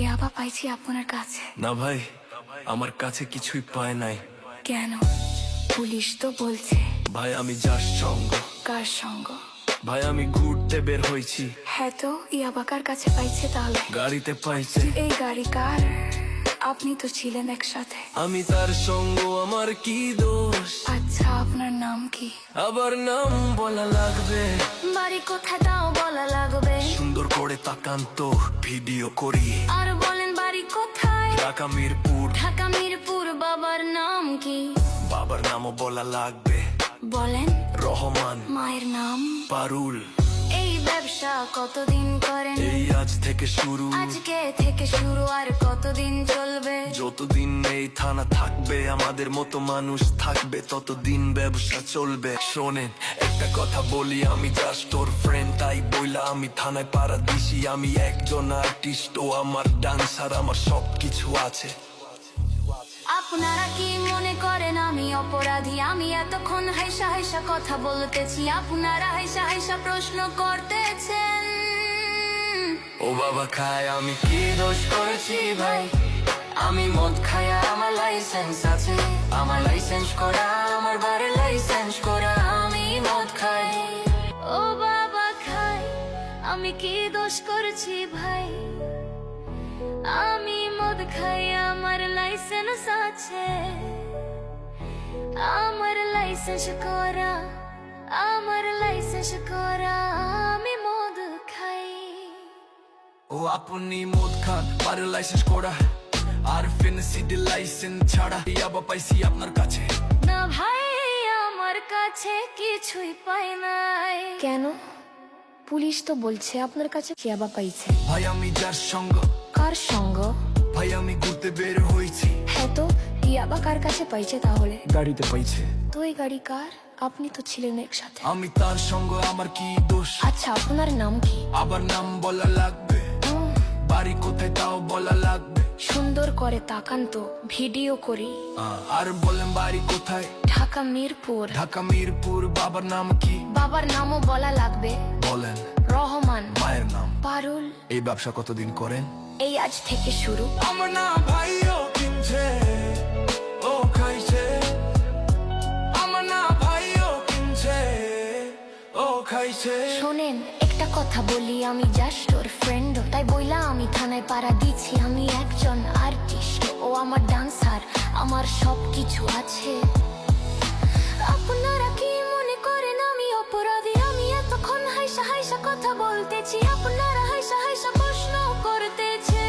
ইয়াবা পাইছি আপনার কাছে। না ভাই, আমার কাছে কিছুই পায় নাই। কেন? পুলিশ তো বলছে। ভাই আমি যার সঙ্গ। কার সঙ্গ? ভাই আমি ঘুরতে বের হয়েছি। হ্যাঁ তো ইয়াবা কার কাছে পাইছে তাহলে? গাড়িতে পাইছে। এই গাড়ি কার? আপনি তো ছিলেন একসাথে। আমি তার সঙ্গ, আমার কি দোষ? আচ্ছা আপনার নাম কি? আবার নাম বলা লাগবে? বাড়ি কোথায় তাও বলা লাগবে? সুন্দর করে তাকান তো, ভিডিও করি। আর বলেন বাড়ি কোথায়? ঢাকা মিরপুর। ঢাকা মিরপুর। বাবার নাম কি? বাবার নামও বলা লাগবে। বলেন। রহমান। মায়ের নাম? পারুল। এই ব্যবসা কতদিন করেন? এই আজ থেকে শুরু। আজকে থেকে শুরু, আর কতদিন চলবে? যতদিন এই থানা থাকবে, আমাদের মতো মানুষ থাকবে, ততদিন ব্যবসা চলবে। শোনেন একটা কথা বলি, আমি জাস্ট তোর ফ্রেন্ড, তাই বইলা আমি থানায় পাড়া দিছি। আমি একজন আর্টিস্ট, ও আমার ডান্সার, আমার সবকিছু আছে। আপনারা কি মনে করেন আমি অপরাধী? আমি এতক্ষণ হাইসা হাইসা কথা বলতেছি, আপনারা হাইসা হাইসা প্রশ্ন করতেছেন। ও বাবা খায়, আমি কি দোষ করেছি ভাই? আমি মদ খাই, আমার লাইসেন্স আছে। আমার লাইসেন্স করা, আমার বাড়ির লাইসেন্স করা। আমি মদ খাই। ও বাবা খাই, আমি কি দোষ করেছি ভাই? আমি মদ খাই, আমার লাইসেন্স আছে। আমার লাইসেন্স করা, আমার লাইসেন্স করা। আমি মদ খাই। ও আপনি মদ খান, বাড়ির লাইসেন্স করা, আর ফেন্সিডি লাইসেন্স ছাড়া। ইয়াবা পাইছি আপনার কাছে। না ভাই, আমার কাছে কিছুই পাই নাই। কেন? পুলিশ তো বলছে আপনার কাছে ইয়াবা পাইছে। ভাই আমি যার সঙ্গ। কার সঙ্গ? ভাই আমি ঘুরতে বের হয়েছি। হ্যাঁ তো ইয়াবা কার কাছে পাইছে তাহলে? গাড়িতে পাইছে। তো এই গাড়ি কার? আপনি তো ছিলেন একসাথে। আমি তার সঙ্গ, আমার কি দোষ? আচ্ছা আপনার নাম কি? আবার নাম বলা লাগবে? বাড়ি কোথায় তাও বলা লাগবে? সুন্দর করে তাকান তো, ভিডিও করি। আর বলেন বাড়ি কোথায়? ঢাকা মিরপুর। ঢাকা মিরপুর। বাবার নাম কি? বাবার নামও বলা লাগবে। বলেন। রহমান। মায়ের নাম? পারুল। এই ব্যবসা কতদিন করেন? এই আজ থেকে শুরু। আমার না ভাইও কিনছে, ও খাইছে। আমার না ভাইও কিনছে, ও খাইছে। শোনেন একটা কথা বলি, আমি জাস্ট ওর ফ্রেন্ড, তাই বইলা আমি থানায় পাড়া দিচ্ছি। আমি একজন আর্টিস্ট, ও আমার ডান্সার, আমার সবকিছু আছে। আপনারা কি মনে করেন আমি অপরাধী? আমি এতক্ষণ হাইসা হাইসা কথা বলতেছি, আপনারা হাইসা হাইসা প্রশ্ন করতেছে।